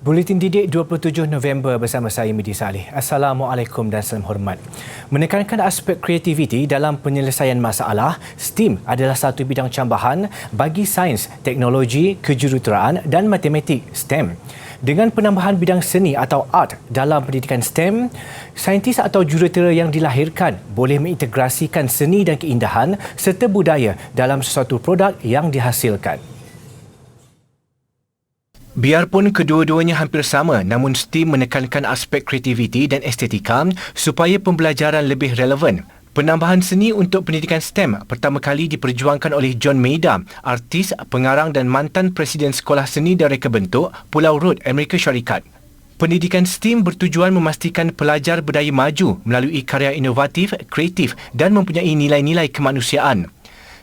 Buletin Didik 27 November bersama saya Midi Saleh. Assalamualaikum dan salam hormat. Menekankan aspek kreativiti dalam penyelesaian masalah, STEAM adalah satu bidang cambahan bagi sains, teknologi, kejuruteraan dan matematik STEM. Dengan penambahan bidang seni atau art dalam pendidikan STEM, saintis atau jurutera yang dilahirkan boleh mengintegrasikan seni dan keindahan serta budaya dalam sesuatu produk yang dihasilkan. Biarpun kedua-duanya hampir sama, namun STEAM menekankan aspek kreativiti dan estetika supaya pembelajaran lebih relevan. Penambahan seni untuk pendidikan STEM pertama kali diperjuangkan oleh John Maida, artis, pengarang dan mantan Presiden Sekolah Seni dan Reka Bentuk, Pulau Road, Amerika Syarikat. Pendidikan STEAM bertujuan memastikan pelajar berdaya maju melalui karya inovatif, kreatif dan mempunyai nilai-nilai kemanusiaan.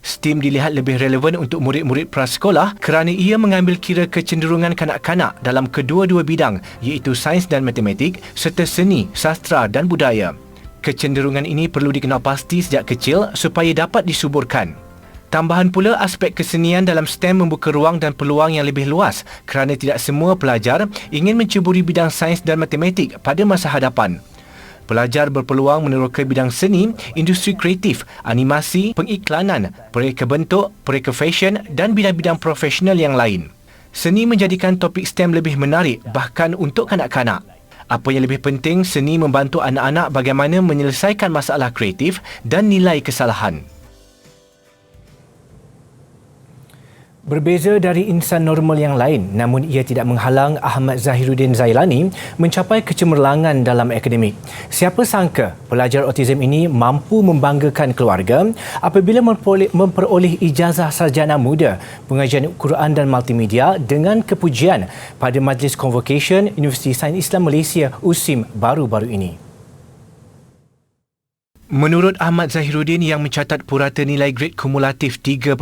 STEAM dilihat lebih relevan untuk murid-murid prasekolah kerana ia mengambil kira kecenderungan kanak-kanak dalam kedua-dua bidang iaitu sains dan matematik serta seni, sastra dan budaya. Kecenderungan ini perlu dikenal pasti sejak kecil supaya dapat disuburkan. Tambahan pula aspek kesenian dalam STEM membuka ruang dan peluang yang lebih luas kerana tidak semua pelajar ingin menceburi bidang sains dan matematik pada masa hadapan. Pelajar berpeluang meneroka bidang seni, industri kreatif, animasi, pengiklanan, pereka bentuk, pereka fashion dan bidang-bidang profesional yang lain. Seni menjadikan topik STEM lebih menarik bahkan untuk kanak-kanak. Apa yang lebih penting, seni membantu anak-anak bagaimana menyelesaikan masalah kreatif dan nilai kesalahan. Berbeza dari insan normal yang lain, namun ia tidak menghalang Ahmad Zahiruddin Zailani mencapai kecemerlangan dalam akademik. Siapa sangka pelajar autism ini mampu membanggakan keluarga apabila memperoleh ijazah sarjana muda pengajian Quran dan multimedia dengan kepujian pada Majlis Convocation Universiti Sains Islam Malaysia USIM baru-baru ini. Menurut Ahmad Zahiruddin yang mencatat purata nilai grade kumulatif 3.20,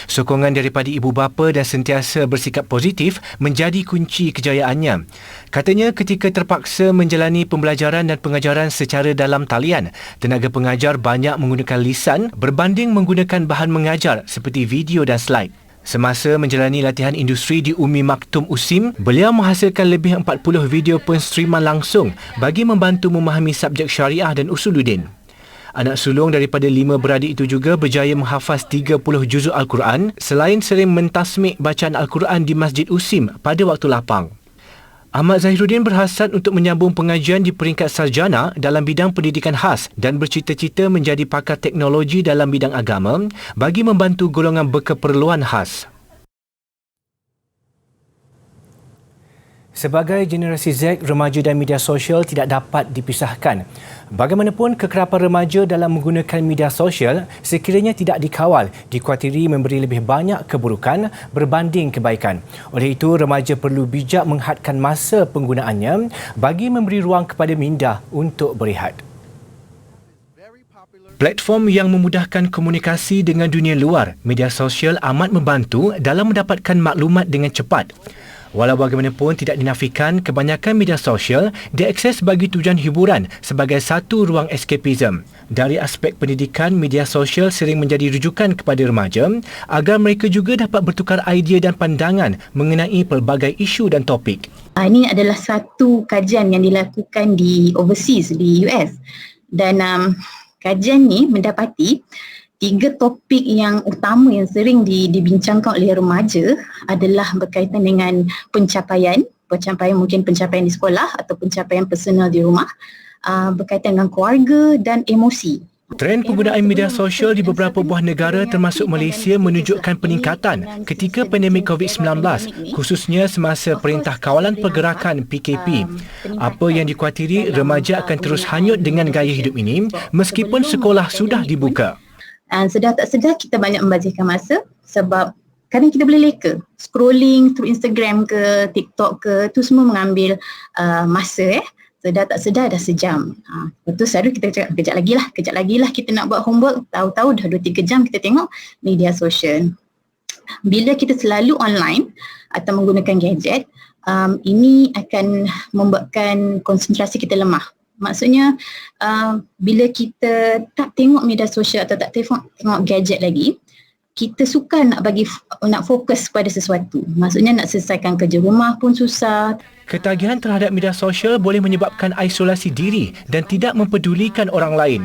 sokongan daripada ibu bapa dan sentiasa bersikap positif menjadi kunci kejayaannya. Katanya ketika terpaksa menjalani pembelajaran dan pengajaran secara dalam talian, tenaga pengajar banyak menggunakan lisan berbanding menggunakan bahan mengajar seperti video dan slide. Semasa menjalani latihan industri di Umi Maktum USIM, beliau menghasilkan lebih 40 video penstriman langsung bagi membantu memahami subjek syariah dan usuluddin. Anak sulung daripada 5 beradik itu juga berjaya menghafaz 30 juzuk Al-Quran selain sering mentasmik bacaan Al-Quran di Masjid USIM pada waktu lapang. Ahmad Zahiruddin berhasrat untuk menyambung pengajian di peringkat sarjana dalam bidang pendidikan khas dan bercita-cita menjadi pakar teknologi dalam bidang agama bagi membantu golongan berkeperluan khas. Sebagai generasi Z, remaja dan media sosial tidak dapat dipisahkan. Bagaimanapun, kekerapan remaja dalam menggunakan media sosial sekiranya tidak dikawal, dikuatiri memberi lebih banyak keburukan berbanding kebaikan. Oleh itu, remaja perlu bijak menghadkan masa penggunaannya bagi memberi ruang kepada minda untuk berehat. Platform yang memudahkan komunikasi dengan dunia luar, media sosial amat membantu dalam mendapatkan maklumat dengan cepat. Walau bagaimanapun tidak dinafikan, kebanyakan media sosial diakses bagi tujuan hiburan sebagai satu ruang escapism. Dari aspek pendidikan, media sosial sering menjadi rujukan kepada remaja agar mereka juga dapat bertukar idea dan pandangan mengenai pelbagai isu dan topik. Ini adalah satu kajian yang dilakukan di overseas, di US. Dan kajian ni mendapati 3 topik yang utama yang sering dibincangkan oleh remaja adalah berkaitan dengan pencapaian mungkin pencapaian di sekolah atau pencapaian personal di rumah, berkaitan dengan keluarga dan emosi. Trend penggunaan media sosial di beberapa buah negara termasuk Malaysia menunjukkan peningkatan ketika pandemik COVID-19, khususnya semasa Perintah Kawalan Pergerakan PKP. Apa yang dikuatiri, remaja akan terus hanyut dengan gaya hidup ini meskipun sekolah sudah dibuka. Dan sedar tak sedar kita banyak membazirkan masa sebab kadang kita boleh leka scrolling through Instagram ke TikTok ke, tu semua mengambil masa. Sedar tak sedar dah sejam. Lepas tu selalu kita cakap kejap lagi lah kita nak buat homework, tahu-tahu dah 2-3 jam kita tengok media sosial. Bila kita selalu online atau menggunakan gadget, ini akan membuatkan konsentrasi kita lemah. Maksudnya bila kita tak tengok media sosial atau tak tengok gadget lagi, kita sukar nak fokus pada sesuatu. Maksudnya nak selesaikan kerja rumah pun susah. Ketagihan terhadap media sosial boleh menyebabkan isolasi diri dan tidak mempedulikan orang lain.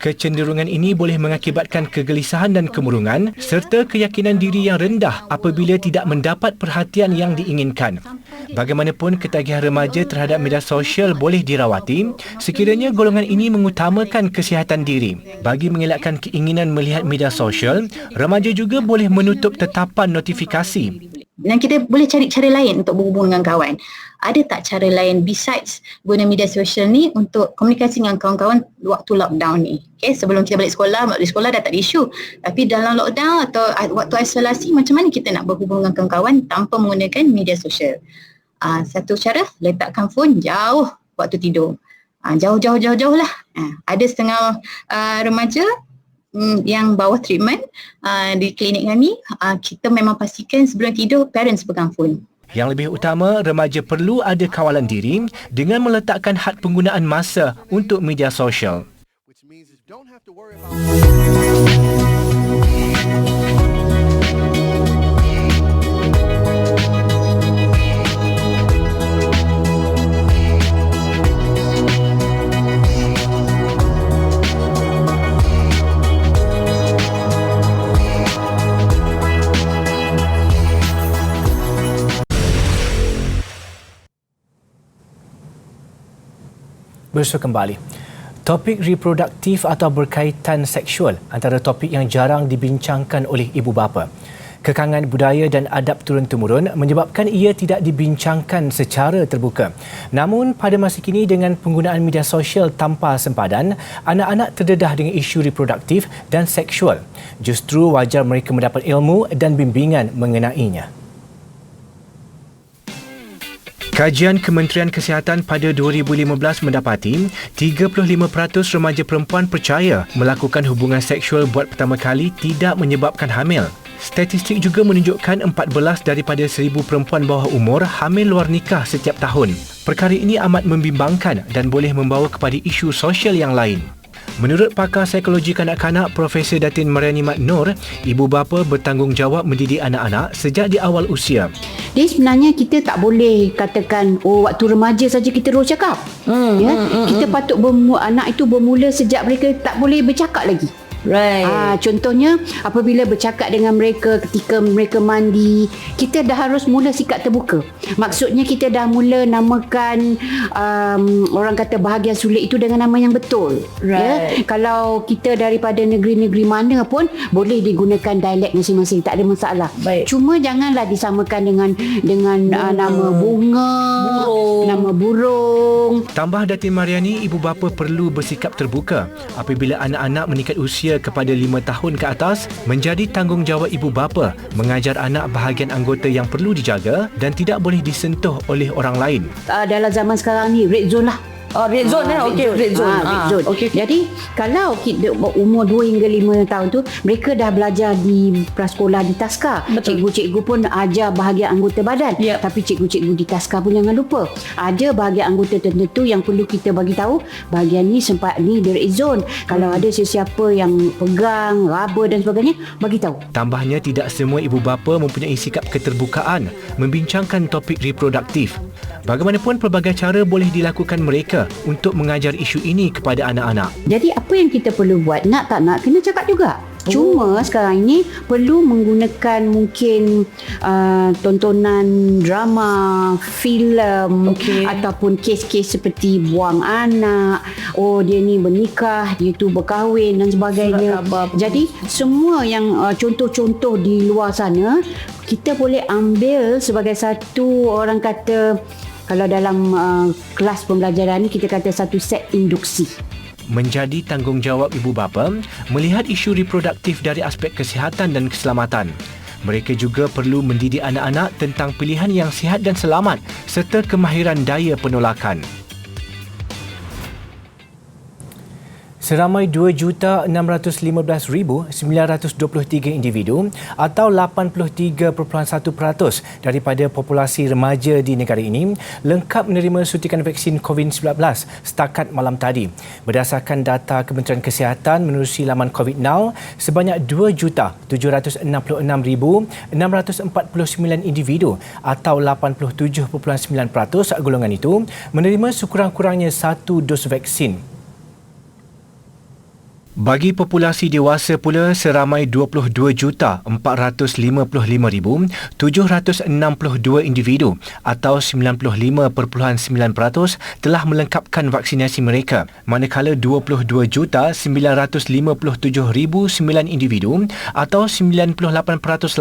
Kecenderungan ini boleh mengakibatkan kegelisahan dan kemurungan serta keyakinan diri yang rendah apabila tidak mendapat perhatian yang diinginkan. Bagaimanapun, ketagihan remaja terhadap media sosial boleh dirawati sekiranya golongan ini mengutamakan kesihatan diri. Bagi mengelakkan keinginan melihat media sosial, remaja juga boleh menutup tetapan notifikasi. Dan kita boleh cari cara lain untuk berhubung dengan kawan. Ada tak cara lain besides guna media sosial ni untuk komunikasi dengan kawan-kawan waktu lockdown ni? Okay, sebelum kita balik sekolah dah tak ada isu. Tapi dalam lockdown atau waktu isolasi, macam mana kita nak berhubung dengan kawan-kawan tanpa menggunakan media sosial? Satu cara, letakkan phone jauh waktu tidur. Jauh lah. Ada setengah remaja yang bawah treatment di klinik kami, kita memang pastikan sebelum tidur parents pegang phone. Yang lebih utama, remaja perlu ada kawalan diri dengan meletakkan had penggunaan masa untuk media sosial. Bersua kembali. Topik reproduktif atau berkaitan seksual antara topik yang jarang dibincangkan oleh ibu bapa. Kekangan budaya dan adab turun-temurun menyebabkan ia tidak dibincangkan secara terbuka. Namun pada masa kini dengan penggunaan media sosial tanpa sempadan, anak-anak terdedah dengan isu reproduktif dan seksual. Justru wajar mereka mendapat ilmu dan bimbingan mengenainya. Kajian Kementerian Kesihatan pada 2015 mendapati 35% remaja perempuan percaya melakukan hubungan seksual buat pertama kali tidak menyebabkan hamil. Statistik juga menunjukkan 14 daripada 1,000 perempuan bawah umur hamil luar nikah setiap tahun. Perkara ini amat membimbangkan dan boleh membawa kepada isu sosial yang lain. Menurut pakar psikologi kanak-kanak Profesor Datin Mariani Mat Noor, ibu bapa bertanggungjawab mendidik anak-anak sejak di awal usia. Jadi sebenarnya kita tak boleh katakan waktu remaja saja kita terus cakap. Kita patut anak itu bermula sejak mereka tak boleh bercakap lagi. Right. Contohnya apabila bercakap dengan mereka ketika mereka mandi, kita dah harus mula sikap terbuka. Maksudnya kita dah mula namakan orang kata bahagian sulit itu dengan nama yang betul. Right. Kalau kita daripada negeri-negeri mana pun boleh digunakan dialek masing-masing, tak ada masalah. Baik. Cuma janganlah disamakan dengan nama bunga, nama burung. Tambah Datin Mariani, ibu bapa perlu bersikap terbuka apabila anak-anak meningkat usia kepada 5 tahun ke atas. Menjadi tanggungjawab ibu bapa mengajar anak bahagian anggota yang perlu dijaga dan tidak boleh disentuh oleh orang lain. Dalam zaman sekarang ni red zone lah. Red zone okey, red zone. Red zone. Okay. Jadi kalau kita umur 2 hingga 5 tahun tu mereka dah belajar di prasekolah di taska. Betul. Cikgu-cikgu pun ajar bahagian anggota badan. Yep. Tapi cikgu-cikgu di taska pun jangan lupa, ada bahagian anggota tertentu yang perlu kita bagi tahu bahagian ni sempat ni di red zone. Kalau ada sesiapa yang pegang, raba dan sebagainya, bagi tahu. Tambahnya, tidak semua ibu bapa mempunyai sikap keterbukaan membincangkan topik reproduktif. Bagaimanapun, pelbagai cara boleh dilakukan mereka untuk mengajar isu ini kepada anak-anak. Jadi apa yang kita perlu buat, nak tak nak, kena cakap juga. Cuma sekarang ini perlu menggunakan mungkin tontonan drama, filem, ataupun kes-kes seperti buang anak, dia ni bernikah, dia tu berkahwin dan sebagainya. Jadi semua yang contoh-contoh di luar sana kita boleh ambil sebagai satu, orang kata kalau dalam kelas pembelajaran ni kita kata satu set induksi. Menjadi tanggungjawab ibu bapa melihat isu reproduktif dari aspek kesihatan dan keselamatan. Mereka juga perlu mendidik anak-anak tentang pilihan yang sihat dan selamat serta kemahiran daya penolakan. Seramai 2,615,923 individu atau 83.1% daripada populasi remaja di negara ini lengkap menerima suntikan vaksin COVID-19 setakat malam tadi. Berdasarkan data Kementerian Kesihatan menerusi laman COVID Now, sebanyak 2,766,649 individu atau 87.9% golongan itu menerima sekurang-kurangnya satu dos vaksin. Bagi populasi dewasa pula, seramai 22,455,762 individu atau 95.9% telah melengkapkan vaksinasi mereka, manakala 22,957,009 individu atau 98%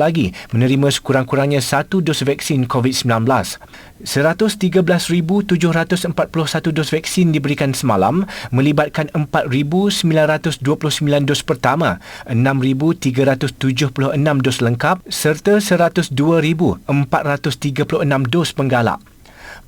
lagi menerima sekurang-kurangnya satu dos vaksin COVID-19. 113,741 dos vaksin diberikan semalam melibatkan 4,929 dos pertama, 6,376 dos lengkap serta 102,436 dos penggalak.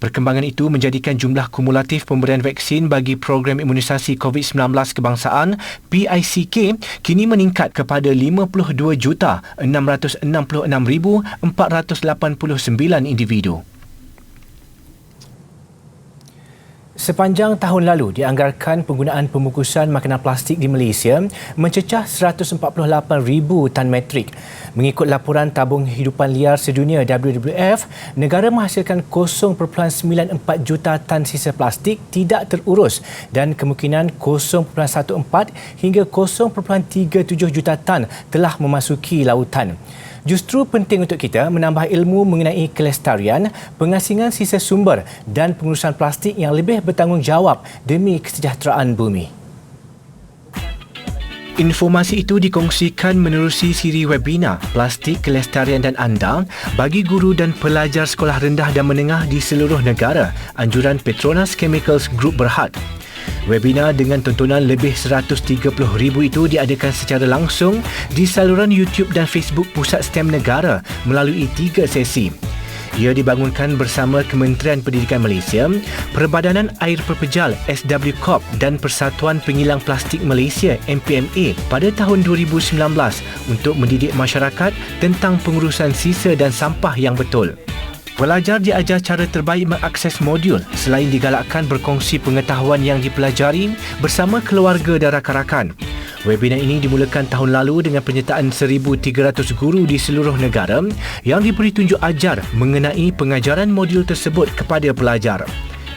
Perkembangan itu menjadikan jumlah kumulatif pemberian vaksin bagi program imunisasi COVID-19 kebangsaan PICK kini meningkat kepada 52,666,489 individu. Sepanjang tahun lalu dianggarkan penggunaan pembungkusan makanan plastik di Malaysia mencecah 148,000 tan metrik. Mengikut laporan Tabung Hidupan Liar Sedunia WWF, negara menghasilkan 0.94 juta tan sisa plastik tidak terurus dan kemungkinan 0.14 hingga 0.37 juta tan telah memasuki lautan. Justru penting untuk kita menambah ilmu mengenai kelestarian, pengasingan sisa sumber dan pengurusan plastik yang lebih bertanggungjawab demi kesejahteraan bumi. Informasi itu dikongsikan menerusi siri webinar Plastik, Kelestarian dan Anda bagi guru dan pelajar sekolah rendah dan menengah di seluruh negara, anjuran Petronas Chemicals Group Berhad. Webinar dengan tontonan lebih 130,000 itu diadakan secara langsung di saluran YouTube dan Facebook Pusat STEM Negara melalui 3 sesi. Ia dibangunkan bersama Kementerian Pendidikan Malaysia, Perbadanan Air Perpejal SW Corp dan Persatuan Pengilang Plastik Malaysia MPMA pada tahun 2019 untuk mendidik masyarakat tentang pengurusan sisa dan sampah yang betul. Pelajar diajar cara terbaik mengakses modul selain digalakkan berkongsi pengetahuan yang dipelajari bersama keluarga dan rakan-rakan. Webinar ini dimulakan tahun lalu dengan penyertaan 1,300 guru di seluruh negara yang diberi tunjuk ajar mengenai pengajaran modul tersebut kepada pelajar.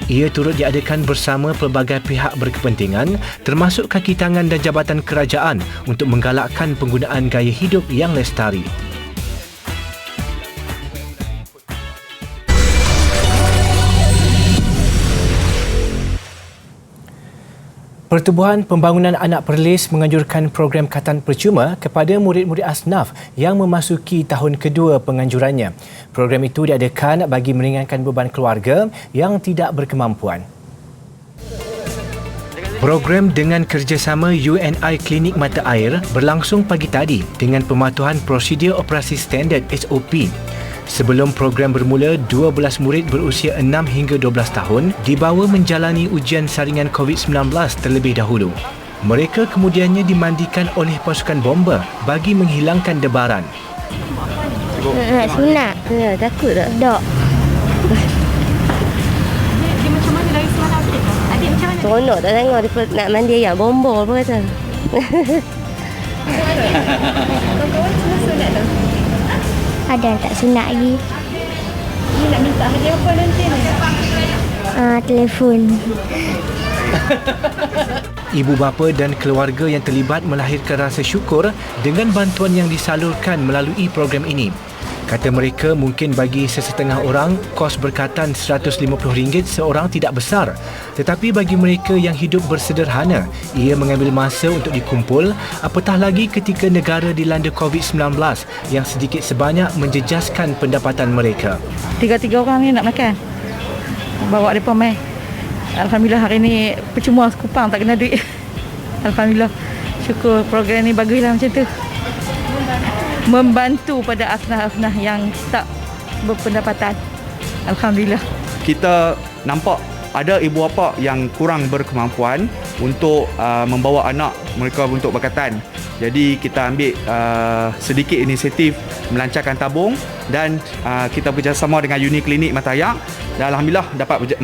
Ia turut diadakan bersama pelbagai pihak berkepentingan termasuk kaki tangan dan jabatan kerajaan untuk menggalakkan penggunaan gaya hidup yang lestari. Pertubuhan Pembangunan Anak Perlis menganjurkan program katan percuma kepada murid-murid asnaf yang memasuki tahun kedua penganjurannya. Program itu diadakan bagi meringankan beban keluarga yang tidak berkemampuan. Program dengan kerjasama UNI Klinik Mata Air berlangsung pagi tadi dengan pematuhan prosedur operasi standard SOP. Sebelum program bermula, 12 murid berusia 6 hingga 12 tahun dibawa menjalani ujian saringan COVID-19 terlebih dahulu. Mereka kemudiannya dimandikan oleh pasukan bomba bagi menghilangkan debaran. Sunat. Ya, takut tak? Tak. Dia macam mana dari semalam? Adik macam mana? Seronok tak tengok dia nak mandi ayam. Bomba apa kata. Kawan-kawan semua sunat tak? Ada yang tak sunat lagi. Ni nak minta hadiah apa nanti ni? Telefon. Ibu bapa dan keluarga yang terlibat melahirkan rasa syukur dengan bantuan yang disalurkan melalui program ini. Kata mereka, mungkin bagi sesetengah orang, kos berkatan RM150 seorang tidak besar. Tetapi bagi mereka yang hidup bersederhana, ia mengambil masa untuk dikumpul, apatah lagi ketika negara dilanda COVID-19 yang sedikit sebanyak menjejaskan pendapatan mereka. 3 orang ni nak makan. Bawa mereka mai. Alhamdulillah hari ni percuma Kupang tak kena duit. Alhamdulillah. Syukur program ni baguslah macam tu. Membantu pada asnaf-asnaf yang tak berpendapatan. Alhamdulillah. Kita nampak ada ibu bapa yang kurang berkemampuan untuk membawa anak mereka untuk berkatan. Jadi kita ambil sedikit inisiatif melancarkan tabung dan kita bekerjasama dengan Uni Klinik Matayang dan alhamdulillah dapat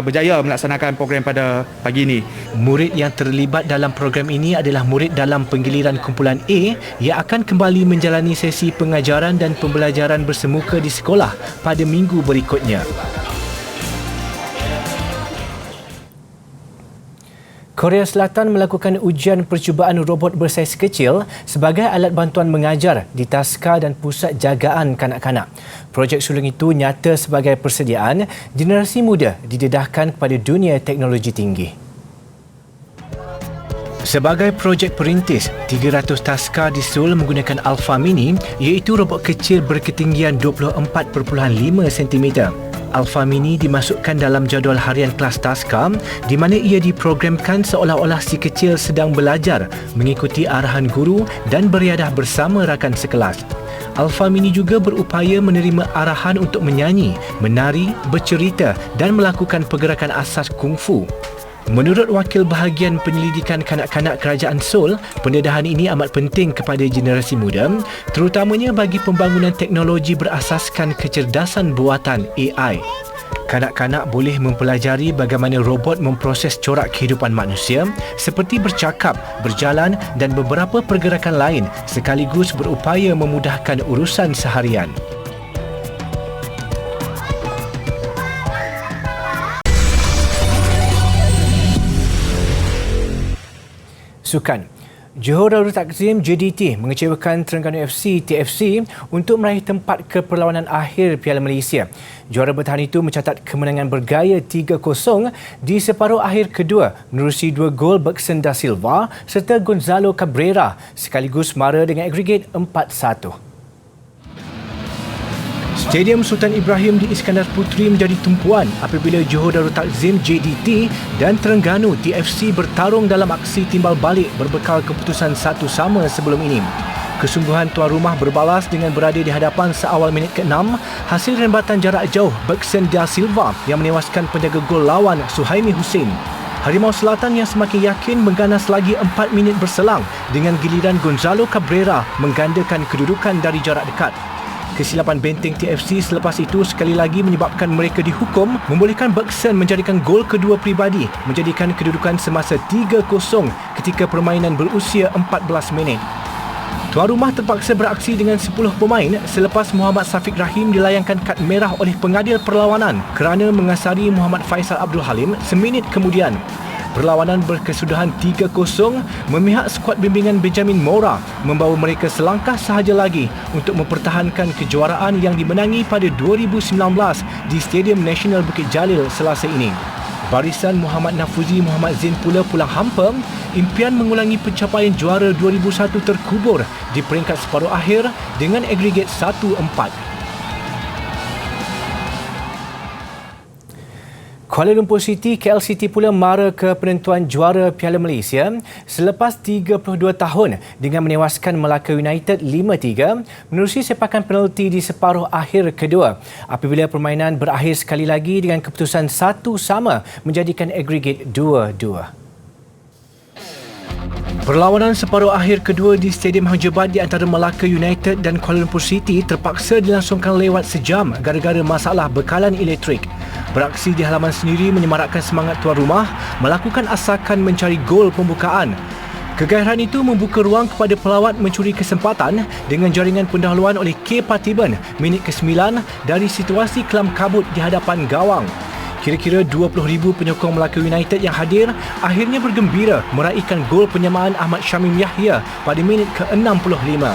berjaya melaksanakan program pada pagi ini. Murid yang terlibat dalam program ini adalah murid dalam penggiliran kumpulan A yang akan kembali menjalani sesi pengajaran dan pembelajaran bersemuka di sekolah pada minggu berikutnya. Korea Selatan melakukan ujian percubaan robot bersaiz kecil sebagai alat bantuan mengajar di taska dan pusat jagaan kanak-kanak. Projek sulung itu nyata sebagai persediaan generasi muda didedahkan kepada dunia teknologi tinggi. Sebagai projek perintis, 300 taska di Seoul menggunakan Alpha Mini iaitu robot kecil berketinggian 24.5 cm. Alpha Mini dimasukkan dalam jadual harian kelas taska di mana ia diprogramkan seolah-olah si kecil sedang belajar mengikuti arahan guru dan beriadah bersama rakan sekelas. Alpha Mini juga berupaya menerima arahan untuk menyanyi, menari, bercerita dan melakukan pergerakan asas kungfu. Menurut Wakil Bahagian Penyelidikan Kanak-kanak Kerajaan Seoul, pendedahan ini amat penting kepada generasi muda, terutamanya bagi pembangunan teknologi berasaskan kecerdasan buatan AI. Kanak-kanak boleh mempelajari bagaimana robot memproses corak kehidupan manusia seperti bercakap, berjalan dan beberapa pergerakan lain sekaligus berupaya memudahkan urusan seharian. Sukan. Johor Darul Takzim JDT mengecewakan Terengganu FC TFC untuk meraih tempat ke perlawanan akhir Piala Malaysia. Juara bertahan itu mencatat kemenangan bergaya 3-0 di separuh akhir kedua menerusi 2 gol Bergson da Silva serta Gonzalo Cabrera sekaligus mara dengan agregat 4-1. Stadium Sultan Ibrahim di Iskandar Puteri menjadi tumpuan apabila Johor Darul Takzim JDT dan Terengganu TFC bertarung dalam aksi timbal balik berbekal keputusan 1-1 sebelum ini. Kesungguhan tuan rumah berbalas dengan berada di hadapan seawal minit ke-6 hasil rembatan jarak jauh Bergson da Silva yang menewaskan penjaga gol lawan Suhaimi Hussein. Harimau Selatan yang semakin yakin mengganas lagi 4 minit berselang dengan giliran Gonzalo Cabrera menggandakan kedudukan dari jarak dekat. Kesilapan benteng TFC selepas itu sekali lagi menyebabkan mereka dihukum membolehkan Bergson menjadikan gol kedua peribadi menjadikan kedudukan semasa 3-0 ketika permainan berusia 14 minit. Tuan rumah terpaksa beraksi dengan 10 pemain selepas Muhammad Safiq Rahim dilayangkan kad merah oleh pengadil perlawanan kerana mengasari Muhammad Faisal Abdul Halim seminit kemudian. Perlawanan berkesudahan 3-0 memihak skuad bimbingan Benjamin Mora membawa mereka selangkah sahaja lagi untuk mempertahankan kejuaraan yang dimenangi pada 2019 di Stadium Nasional Bukit Jalil Selasa ini. Barisan Muhammad Nafuzi Muhammad Zain pula pulang hampa, impian mengulangi pencapaian juara 2001 terkubur di peringkat separuh akhir dengan agregat 1-4. Kuala Lumpur City, KL City pula mara ke penentuan juara Piala Malaysia selepas 32 tahun dengan menewaskan Melaka United 5-3 menerusi sepakan penalti di separuh akhir kedua apabila permainan berakhir sekali lagi dengan keputusan 1-1 menjadikan agregat 2-2. Perlawanan separuh akhir kedua di Stadium Hang Jebat di antara Melaka United dan Kuala Lumpur City terpaksa dilangsungkan lewat sejam gara-gara masalah bekalan elektrik. Beraksi di halaman sendiri menyemarakkan semangat tuan rumah melakukan asakan mencari gol pembukaan. Kegairan itu membuka ruang kepada pelawat mencuri kesempatan dengan jaringan pendahuluan oleh K. Patiban minit ke-9 dari situasi kelam kabut di hadapan gawang. Kira-kira 20,000 penyokong Melaka United yang hadir akhirnya bergembira meraihkan gol penyamaan Ahmad Syamim Yahya pada minit ke-65.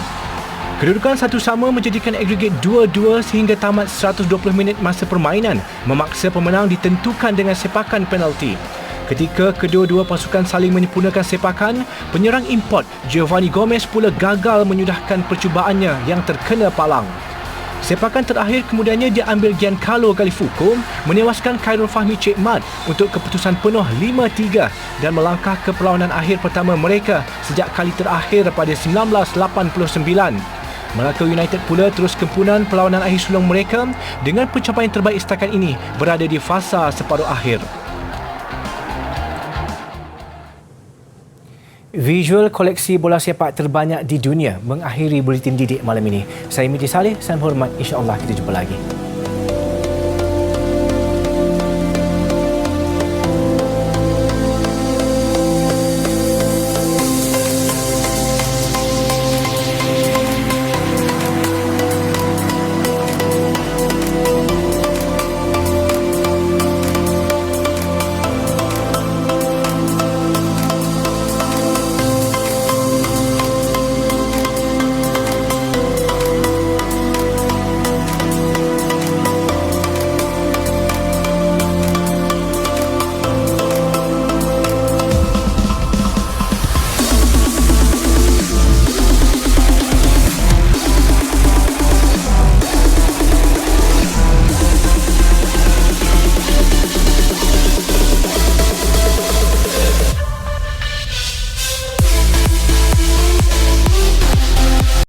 Kedudukan satu sama menjadikan agregat 2-2 sehingga tamat 120 minit masa permainan memaksa pemenang ditentukan dengan sepakan penalti. Ketika kedua-dua pasukan saling menyempurnakan sepakan, penyerang import Giovanni Gomez pula gagal menyudahkan percubaannya yang terkena palang. Sepakan terakhir kemudiannya diambil Giancarlo Gallifuco menewaskan Khairul Fahmi Cik Mat untuk keputusan penuh 5-3 dan melangkah ke perlawanan akhir pertama mereka sejak kali terakhir pada 1989. Melaka United pula terus kempunan perlawanan akhir sulung mereka dengan pencapaian terbaik setakat ini berada di fasa separuh akhir. Visual koleksi bola sepak terbanyak di dunia mengakhiri buletin didik malam ini. Saya Miti Saleh, salam hormat, insya-Allah kita jumpa lagi.